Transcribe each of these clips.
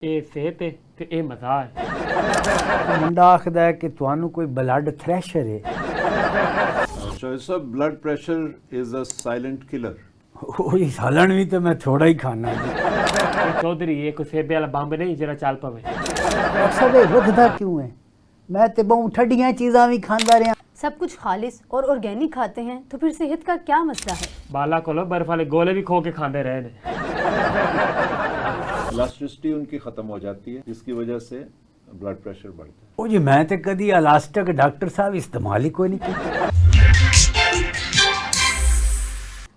ਇਹ ਸਿਹਤ ਹੈ ਤੇ ਇਹ ਮਜ਼ਾ ਹੈ। ਮੁੰਡਾ ਆਖਦਾ ਹੈ ਕਿ ਤੁਹਾਨੂੰ ਕੋਈ ਬਲੱਡ ਥ੍ਰੈਸ਼ਰ ਹੈ। Sir blood pressure is a silent killer. ਉਹੀ ਸਾਲਣ ਵੀ ਤਾਂ ਮੈਂ ਥੋੜਾ ਹੀ ਖਾਣਾ ਜੀ। ਇਹ ਚੌਧਰੀ ਇਹ ਕੋਈ ਸੇਬੇ ਵਾਲਾ ਬੰਬ ਨਹੀਂ ਜਿਹੜਾ ਚੱਲ ਪਵੇ। ਮਕਸਦ ਇਹ ਵੱਧਦਾ ਕਿਉਂ ਹੈ? मैं तो बहुत ठंडियां चीज़ा भी खाता रहा। सब कुछ खालिस और ऑर्गेनिक खाते हैं तो फिर सेहत का क्या मसला है? बाला कोलो बर्फ वाले गोले भी खो के खाते रहे ने। इलास्टिसिटी उनकी खत्म हो जाती है जिसकी वजह से ब्लड प्रेशर बढ़ता है। ओ जी मैं तो कभी इलास्टिक डॉक्टर साहब इस्तेमाल ही कोई नहीं किया।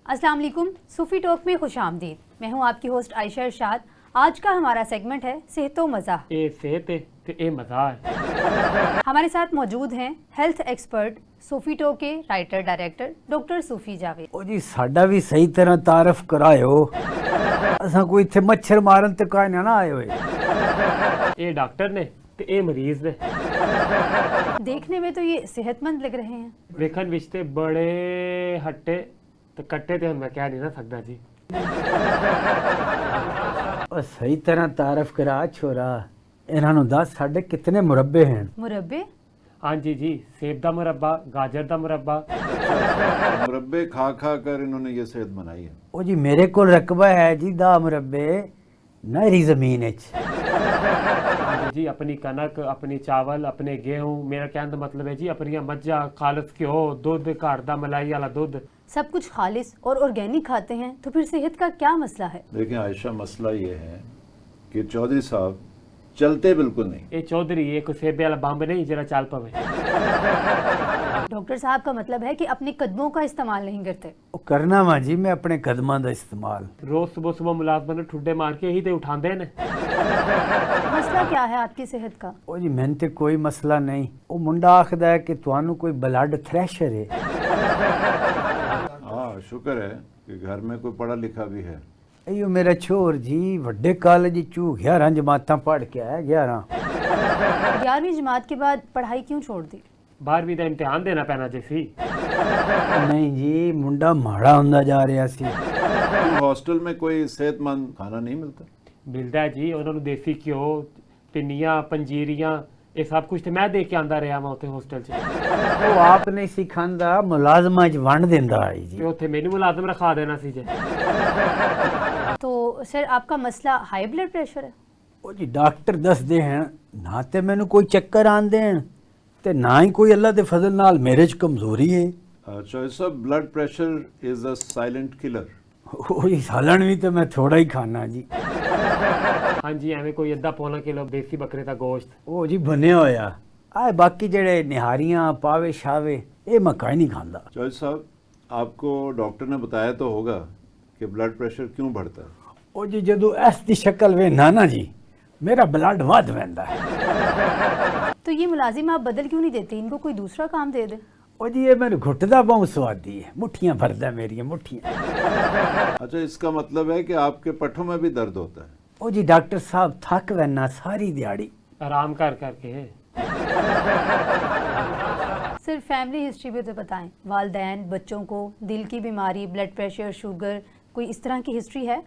अस्सलाम वालेकुम, सूफी टॉक में खुश आमदीद। मैं हूँ आपकी होस्ट आयशा इरशाद। आज का हमारा सेगमेंट है सेहतो मज़ा। ये सेहत है तो ये मज़ा है। हमारे साथ मौजूद हैं हेल्थ एक्सपर्ट सूफी टॉक के राइटर डायरेक्टर डॉक्टर सूफी जावेद। ओ जी साडा भी सही तरह तारफ करायो। असा कोई इत्थे मच्छर मारन ते काई ना आए हुए। ये डॉक्टर ने ते ये मरीज ने। देखने में तो ये सेहतमंद लग रहे हैं। वेखन विच ते बड़े हट्टे ते कट्टे ते मैं कह नहीं ना सकदा जी। ओ सही तरह तारफ करा छोरा। इन्हां नूं दस साडे कितने मुरब्बे हैं? मुरब्बे? हाँ जी जी, सेब दा मुरब्बा, गाजर दा मुरब्बा। मुरब्बे खा खा कर इन्होंने ये सेहत बनाई है। ओ जी मेरे को रकबा है जी 10 मुरब्बे नहरी जमीन च। जी अपनी कनक, अपनी चावल, अपने गेहूं। मेरा कहने का मतलब है जी अपनी मज्जा, खालिस घ्यो, दुध, घर दा मलाई वाला दुध। सब कुछ खालिस और ऑर्गेनिक खाते हैं तो फिर सेहत का क्या मसला है? देखिए आयशा, मसला ये है कि चौधरी साहब चलते बिल्कुल नहीं। ये चौधरी ये कोई सेबे वाला बंब नहीं जरा चल पवे। डॉक्टर साहब का मतलब है कि अपने कदमों का इस्तेमाल नहीं करते। ओ करना वा जी मैं अपने कदमां दा इस्तेमाल। रोज सुबह सुबह मुलाजमत ने ठुड्डे मार के ही ते उठांदे ने। मसला क्या है आपकी सेहत का? ओ जी मैंने ते कोई मसला नहीं। ओ मुंडा आखदा है कि तुहानू कोई ब्लड थ्रैशर है। हाँ शुक्र है कि घर में कोई पढ़ा लिखा भी है। अयो मेरा छोर जी वड्डे कॉलेज चू 11 जमातां पढ़ के आया। 11 11वीं जमात के बाद पढ़ाई क्यों छोड़ दी? 12वीं का इम्तिहान देना पैना जे सी। नहीं जी मुंडा माड़ा हुंदा जा रहा सी। हॉस्टल में कोई सेहतमंद खाना नहीं मिलता? मिलता है जी, उन्होंने देसी घ्यो, पिन्नियां, पंजीरियां, ये सब कुछ तो मैं दे के आंदा रहा मैं उत्थे हॉस्टल च। ओ आप नहीं सिखांदा मुलाजमा च वंड देंदा है जी। ते उत्थे मैनू मुलाजम रखा देना सी जे। तो सर आपका मसला हाई ब्लड प्रेशर है? ओ जी डॉक्टर दसदे हैं ना ते मैनू कोई चक्कर आंदे हैं ते ना ही कोई अल्लाह दे फजल नाल मेरे च कमजोरी है। अच्छा blood pressure is a silent killer. ओही सालन भी तो मैं थोड़ा ही खाना जी। हाँ जी, एवं कोई अद्धा पौना किलो देसी बकरे का गोश्त। ओ जी बने होया आए बाकी जेड़े निहारियां पावे शावे ये मैं काई नहीं खांदा। चौधरी साहब आपको डॉक्टर ने बताया तो होगा कि ब्लड प्रेशर क्यों बढ़ता है? ओ जी जदों ऐस दी शक्ल वे ना जी मेरा ब्लड वध वैंदा है। तो ये मुलाजिम आप बदल क्यों नहीं देते? इनको कोई दूसरा काम दे दे। ओ जी ये मेरे घुटदा बहुत स्वादी है। मुठियां भरदा मेरी मुठियां। अच्छा इसका मतलब है कि आपके पट्ठों में भी दर्द होता है? ओ जी डॉक्टर साहब थक वैना सारी दिहाड़ी आराम कर करके। सिर्फ फैमिली हिस्ट्री भी तो बताएं। वालदैन, बच्चों को दिल की बीमारी, ब्लड प्रेशर, शुगर, कोई इस तरह की हिस्ट्री है?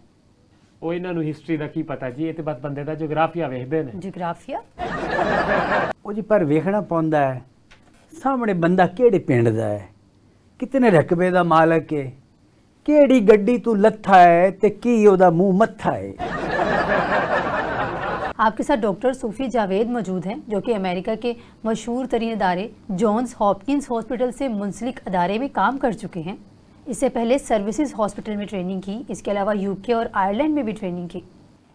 ਉਹ ਇਹਨਾਂ ਨੂੰ ਹਿਸਟਰੀ ਦਾ ਕੀ ਪਤਾ ਜੀ, ਇਹ ਤੇ ਬਸ ਬੰਦੇ ਦਾ ਜੀਓਗ੍ਰਾਫੀਆ ਵੇਖਦੇ ਨੇ। जियोग्राफिया? ओ जी पर वेखना पौंदा है सामने बंदा केड़े पिंड दा है, कितने रकबे दा मालक है, केड़ी गड्डी तू लत्था है ते की ओदा मुंह मत्था है। आपके साथ डॉक्टर सूफी जावेद मौजूद हैं जो कि अमेरिका के मशहूर तरीन अदारे जॉन्स हॉपकिंस हॉस्पिटल से मुंसलिक अदारे में काम कर चुके हैं। इससे पहले सर्विसेज हॉस्पिटल में ट्रेनिंग की। इसके अलावा यूके और आयरलैंड में भी ट्रेनिंग की।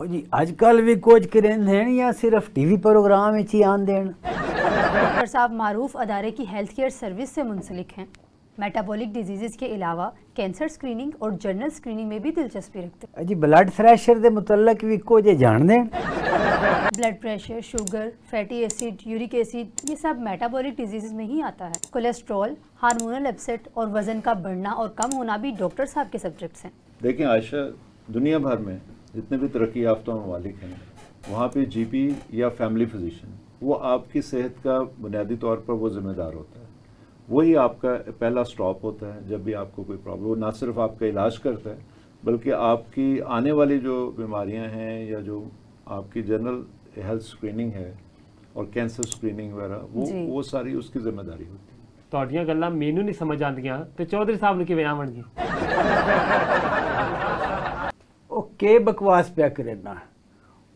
ओ जी आजकल भी कोच करें हैं या सिर्फ टीवी प्रोग्राम में ही आन देन? डॉक्टर साहब मारूफ अदारे की हेल्थ केयर सर्विस से मुंसलिक हैं। मेटाबॉलिक डिजीज़ के अलावा कैंसर स्क्रीनिंग और जनरल स्क्रीनिंग में भी दिलचस्पी रखते हैं। जी ब्लड थ्रैशर दे मुतल्लक भी को जे जान दें? Blood pressure, sugar, fatty acid, uric acid ये सब मेटाबॉलिक डिजीज़ में ही आता है। कोलेस्ट्रॉल, हार्मोनल अपसेट और वज़न का बढ़ना और कम होना भी डॉक्टर साहब के सब्जेक्ट्स हैं। देखिए आयशा, दुनिया भर में जितने भी तरक्की याफ्ता ममालिक हैं वहाँ पे जीपी या फैमिली फिजिशियन वो आपकी सेहत का बुनियादी तौर पर वो जिम्मेदार होता है। वही आपका पहला स्टॉप होता है जब भी आपको कोई प्रॉब्लम। वो ना सिर्फ आपका इलाज करता है बल्कि आपकी आने वाली जो बीमारियां हैं या जो आपकी जनरल हेल्थ स्क्रीनिंग है और कैंसर स्क्रीनिंग वगैरह जी। वो सारी उसकी जिम्मेदारी होती है। ਤੁਹਾਡੀਆਂ ਗੱਲਾਂ ਮੈਨੂੰ ਨਹੀਂ ਸਮਝ ਆਉਂਦੀਆਂ ਤੇ ਚੌਧਰੀ ਸਾਹਿਬ ਨੂੰ ਕਿਵੇਂ ਆਵਣਗੀਆਂ? ਉਹ ਕੇ ਬਕਵਾਸ ਪਿਆ ਕਰਨਾ।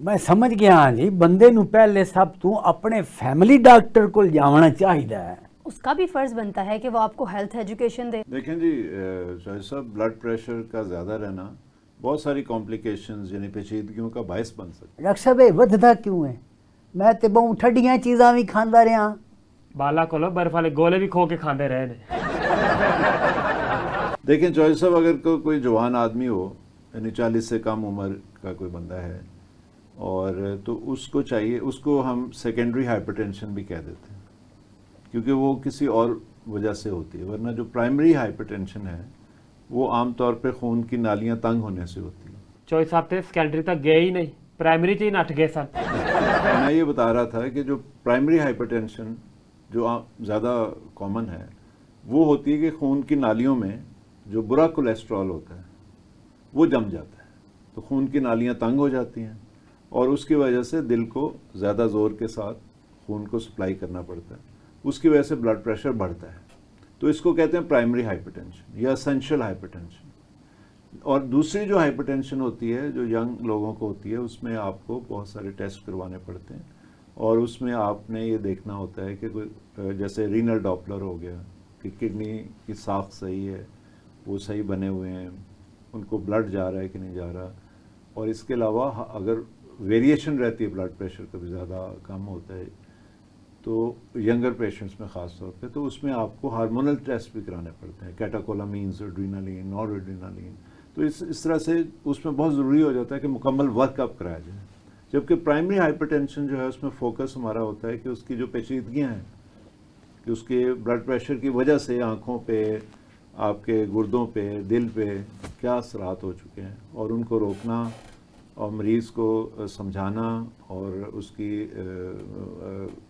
ਮੈਂ ਸਮਝ ਗਿਆ ਹਾਂ ਜੀ, ਬੰਦੇ ਨੂੰ ਪਹਿਲੇ ਸਭ ਤੋਂ ਆਪਣੇ ਫੈਮਿਲੀ ਡਾਕਟਰ ਕੋਲ ਜਾਣਾ ਚਾਹੀਦਾ ਹੈ। उसका भी फर्ज बनता है कि वो आपको हेल्थ एजुकेशन दे। देखें जी शाहिद साहब, ब्लड प्रेशर का ज़्यादा रहना बहुत सारी कॉम्प्लिकेशंस यानी पेचीदगियों का बायस बन सकता है। ਡਾਕਟਰ ਸਾਹਿਬ ਇਹ ਵੱਧਦਾ ਕਿਉਂ ਹੈ? ਮੈਂ ਤੇ ਬਹੁਤ ਠੱਡੀਆਂ ਚੀਜ਼ਾਂ ਵੀ ਖਾਂਦਾ ਰਿਹਾ। ਬਾਲਾ ਕੋਲੋਂ ਬਰਫ ਵਾਲੇ ਗੋਲੇ ਵੀ ਖੋ ਕੇ ਖਾਂਦੇ ਰਹੇ ਨੇ। देखें जॉय साहब, अगर कोई जवान आदमी हो यानी 40 से कम उम्र का कोई बंदा है और तो उसको चाहिए, उसको हम सेकेंडरी हाइपरटेंशन भी कह देते हैं क्योंकि वो किसी और वजह से होती है, वरना जो प्राइमरी हाइपरटेंशन है वो आमतौर पे खून की नालियां तंग होने से होती है। ਚੌਧਰੀ ਸਾਹਿਬ ਤੇ ਸੈਕੰਡਰੀ ਤੱਕ ਗਏ ਹੀ ਨਹੀਂ, ਪ੍ਰਾਇਮਰੀ 'ਚ ਹੀ ਨੱਠ ਗਏ ਸਨ। मैं ये बता रहा था कि जो प्राइमरी हाइपरटेंशन जो ज़्यादा कॉमन है वो होती है कि खून की नालियों में जो बुरा कोलेस्ट्रॉल होता है वो जम जाता है, तो खून की नालियां तंग हो जाती हैं और उसकी वजह से दिल को ज़्यादा ज़ोर के साथ खून को सप्लाई करना पड़ता है, उसकी वजह से ब्लड प्रेशर बढ़ता है। तो इसको कहते हैं प्राइमरी हाइपरटेंशन या एसेंशियल हाइपरटेंशन। और दूसरी जो हाइपरटेंशन होती है जो यंग लोगों को होती है, उसमें आपको बहुत सारे टेस्ट करवाने पड़ते हैं और उसमें आपने ये देखना होता है कि कोई जैसे रीनल डॉपलर हो गया कि किडनी की साख सही है, वो सही बने हुए हैं, उनको ब्लड जा रहा है कि नहीं जा रहा। और इसके अलावा अगर वेरिएशन रहती है ब्लड प्रेशर कभी ज़्यादा कम होता है तो यंगर पेशेंट्स में ख़ास तौर पे, तो उसमें आपको हार्मोनल टेस्ट भी कराने पड़ते हैं, कैटाकोलामीन्स, एड्रीनालिन, नॉर एड्रीनालिन। तो इस तरह से उसमें बहुत ज़रूरी हो जाता है कि मुकम्मल वर्कअप कराया जाए। जबकि प्राइमरी हाइपरटेंशन जो है उसमें फोकस हमारा होता है कि उसकी जो पेचीदगियाँ हैं कि उसके ब्लड प्रेशर की वजह से आँखों पे, आपके गुर्दों पे, दिल पे क्या असरात हो चुके हैं और उनको रोकना और मरीज़ को समझाना और उसकी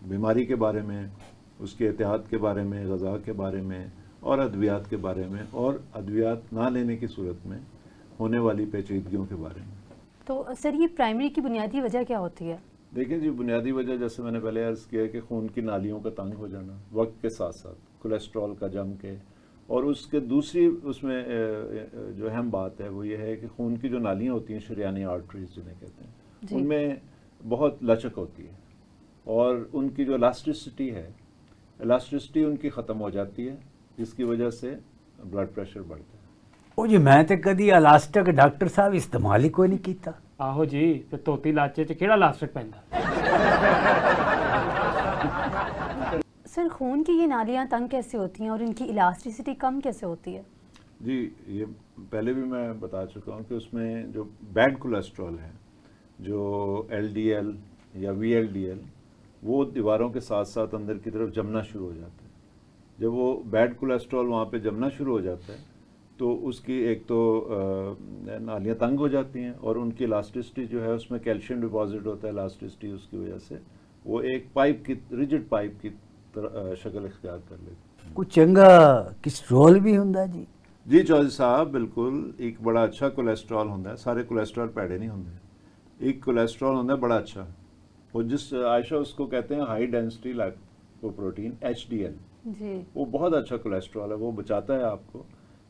बीमारी के बारे में, उसके एहतियात के बारे में, ग़ज़ा के बारे में और अद्वियात के बारे में और अद्वियात ना लेने की सूरत में होने वाली पेचीदगियों के बारे में। तो सर ये प्राइमरी की बुनियादी वजह क्या होती है? देखिए जी, बुनियादी वजह जैसे मैंने पहले अर्ज़ किया कि खून की नालियों का तंग हो जाना वक्त के साथ साथ, कोलेस्ट्रॉल का जम के, और उसके दूसरी उसमें जो अहम बात है वो ये है कि खून की जो नालियाँ होती हैं, शरियानी आर्टरीज जिन्हें कहते हैं, उनमें बहुत लचक होती है और उनकी जो इलास्टिसिटी है, इलास्टिसिटी उनकी ख़त्म हो जाती है, जिसकी वजह से ब्लड प्रेशर बढ़ता है। ਉਹ ਜੀ ਮੈਂ ਤੇ ਕਦੀ ਇਲਾਸਟਿਕ ਡਾਕਟਰ ਸਾਹਿਬ ਇਸਤੇਮਾਲ ਹੀ ਕੋਈ ਨਹੀਂ ਕੀਤਾ। ਆਹੋ ਜੀ, ਤੇ ਧੋਤੀ ਲਾਚੇ 'ਚ ਕਿਹੜਾ ਲਾਸਟਿਕ ਪੈਂਦਾ? सर खून की ये नालियाँ तंग कैसे होती हैं और इनकी इलास्टिसिटी कम कैसे होती है? जी, ये पहले भी मैं बता चुका हूँ कि उसमें जो बैड कोलेस्ट्रॉल है, जो LDL या VLDL, वो दीवारों के साथ साथ अंदर की तरफ जमना शुरू हो जाता है। जब वो बैड कोलेस्ट्रॉल वहाँ पे जमना शुरू हो जाता है तो उसकी एक तो नालियाँ तंग हो जाती हैं और उनकी इलास्टिसिटी जो है उसमें कैल्शियम डिपॉजिट होता है, इलास्टिसिटी उसकी वजह से वो एक पाइप की, रिजिड पाइप की शक्ल इख्तियार कर लेती है। कुछ चंगा कोलेस्ट्रॉल भी ਹੁੰਦਾ जी? जी चौधरी साहब, बिल्कुल एक बड़ा अच्छा कोलेस्ट्रॉल होता है, सारे कोलेस्ट्रॉल पैड़े नहीं होंगे। एक कोलेस्ट्रॉल होता है बड़ा अच्छा, वो जिस आयशा उसको कहते हैं हाई डेंसिटी लाइपोप्रोटीन HDL, जी, वो बहुत अच्छा कोलेस्ट्रॉल है, वो बचाता है आपको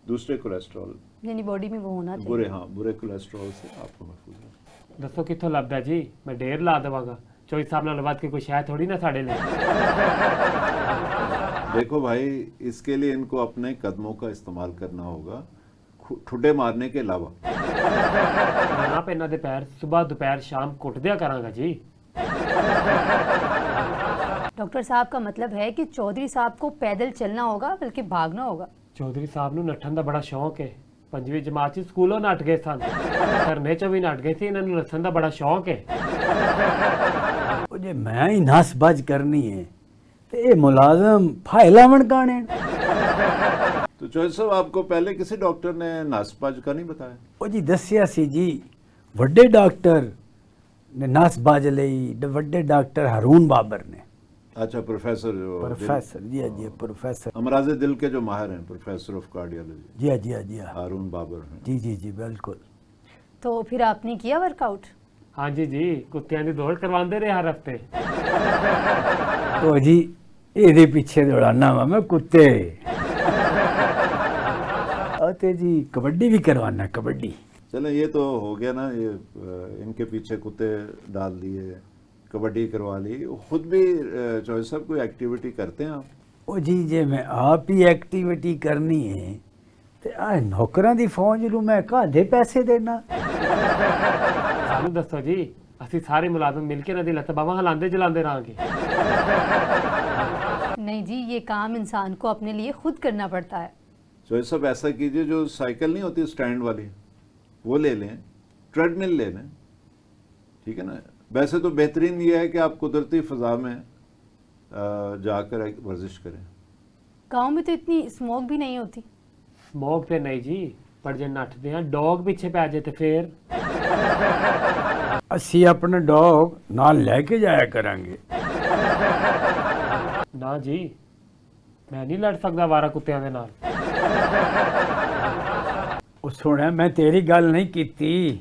दूसरे कोलेस्ट्रॉल, यानी बॉडी में वो होना चाहिए। बुरे कोलेस्ट्रॉल से आपको महफूज है। ਦੱਸੋ ਕਿੱਥੋਂ ਲੱਭਦਾ ਜੀ? ਮੈਂ ਢੇਰ ਲਾ ਦੇਵਾਂਗਾ। ਚੌਧਰੀ ਸਾਹਿਬ ਨਾਲ ਵੱਧ ਕੇ ਕੋਈ ਸ਼ਾਇਦ ਥੋੜੀ ਨਾ ਸਾਡੇ ਲਈ। देखो भाई, इसके लिए इनको अपने कदमों का इस्तेमाल करना होगा, ठुड्डे मारने के अलावा। ਨਾ ਪੇ ਇਹਨਾਂ ਦੇ ਪੈਰ ਸਵੇਰ ਦੁਪਹਿਰ ਸ਼ਾਮ ਕੁੱਟ ਦਿਆ ਕਰਾਂਗਾ ਜੀ। डॉक्टर साहब का मतलब है कि चौधरी साहब को पैदल चलना होगा बल्कि भागना होगा। ਚੌਧਰੀ ਸਾਹਿਬ ਨੂੰ ਨੱਠਣ ਦਾ ਬੜਾ ਸ਼ੌਂਕ ਹੈ। 5ਵੀਂ ਜਮਾਤ 'ਚ ਸਕੂਲੋਂ ਨੱਠ ਗਏ ਸਨ, ਧਰਨੇ 'ਚੋਂ ਵੀ ਨੱਠ ਗਏ ਸੀ। ਇਹਨਾਂ ਨੂੰ ਨੱਠਣ ਦਾ ਬੜਾ ਸ਼ੌਂਕ ਹੈ। ਉਹ ਜੇ ਮੈਂ ਹੀ ਨਸ ਬਜ ਕਰਨੀ ਹੈ ਤੇ ਇਹ ਮੁਲਾਜ਼ਮ ਫਾਇਲਾਵਣ ਕਾਣੇ। तो चौधरी साहब, आपको पहले किसी डॉक्टर ने नासपाज का नहीं बताया? ਉਹ ਜੀ ਦੱਸਿਆ ਸੀ ਜੀ, ਵੱਡੇ ਡਾਕਟਰ ਨੇ ਨਸ ਬਜ ਲਈ, ਵੱਡੇ ਡਾਕਟਰ ਹਾरून ਬਾਬਰ ਨੇ। अच्छा, प्रोफेसर जो प्रोफेसर जी हाँ जी प्रोफेसर अमराज दिल के जो माहिर हैं, प्रोफेसर ऑफ कार्डियोलॉजी, जी हाँ जी हाँ जी हाँ हारून बाबर हैं। जी जी जी बिल्कुल। तो फिर आपने किया वर्कआउट? ਹਾਂਜੀ ਜੀ ਕੁੱਤਿਆਂ ਦੀ ਦੌੜ ਕਰਵਾਉਂਦੇ ਰਹੇ ਹਰ ਹਫਤੇ। ਉਹ ਜੀ ਇਹਦੇ ਪਿੱਛੇ ਦੌੜਾਨਾ ਵਾ ਮੈਂ ਕੁੱਤੇ। ਅਤੇ ਜੀ कबड्डी भी करवाना, कबड्डी। चलो ये तो हो गया ना, ये इनके पीछे कुत्ते डाल दिए, कबड्डी करवा ली। खुद भी चौधरी साहब कोई एक्टिविटी करते हैं आप? ਉਹ ਜੀ ਜੇ ਮੈਂ ਆਪ ਹੀ ਐਕਟੀਵਿਟੀ ਕਰਨੀ ਹੈ ਤੇ ਆ ਨੌਕਰਾਂ ਦੀ ਫੌਜ ਨੂੰ ਮੈਂ ਕਾਹਦੇ ਪੈਸੇ ਦੇਣਾ। ਸਾਨੂੰ ਦੱਸੋ ਜੀ, ਅਸੀਂ ਸਾਰੇ ਮੁਲਾਜ਼ਮ ਮਿਲ ਕੇ ਇਹਨਾਂ ਦੀ ਲੱਤ ਬਾਹਾਂ ਹਿਲਾਉਂਦੇ ਜਲਾਉਂਦੇ ਰਹਾਂਗੇ। नहीं जी, ये काम इंसान को अपने लिए खुद करना पड़ता है। चौधरी साहब ऐसा कीजिए, जो साइकिल नहीं होती स्टैंड वाली, वो ले लें, ट्रेडमिल ले लें, ठीक है ना। वैसे तो बेहतरीन ये है कि आप कुदरती फ़ज़ा में जाकर वर्जिश करें। गांव में तो इतनी स्मोक भी नहीं होती। ਸਮੋਕ ਤੇ ਨਹੀਂ ਜੀ, ਪਰ ਜੇ ਨੱਠਦੇ ਆ ਡੌਗ ਪਿੱਛੇ ਪੈ ਜੇ ਤੇ ਫੇਰ। ਅਸੀਂ ਆਪਣਾ ਡੌਗ ਨਾਲ ਲੈ ਕੇ ਜਾਇਆ ਕਰਾਂਗੇ। ਨਾ ਜੀ, ਮੈਂ ਨਹੀਂ ਲੜ ਸਕਦਾ ਵਾਰਾ ਕੁੱਤਿਆਂ ਦੇ ਨਾਲ। ਉਹ ਸੁਣਿਆ, ਮੈਂ ਤੇਰੀ ਗੱਲ ਨਹੀਂ ਕੀਤੀ,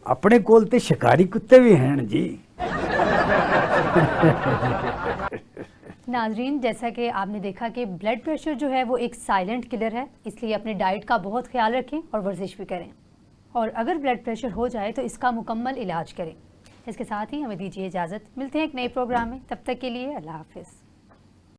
ਆਪਣੇ ਕੋਲ ਤੇ ਸ਼ਿਕਾਰੀ ਕੁੱਤੇ ਵੀ ਹਨ ਜੀ। नाजरीन, जैसा कि आपने देखा कि ब्लड प्रेशर जो है वो एक साइलेंट किलर है, इसलिए अपने डाइट का बहुत ख्याल रखें और वर्जिश भी करें। और अगर ब्लड प्रेशर हो जाए तो इसका मुकम्मल इलाज करें। इसके साथ ही हमें दीजिए इजाज़त, मिलते हैं एक नए प्रोग्राम में, तब तक के लिए अल्लाह हाफिज़।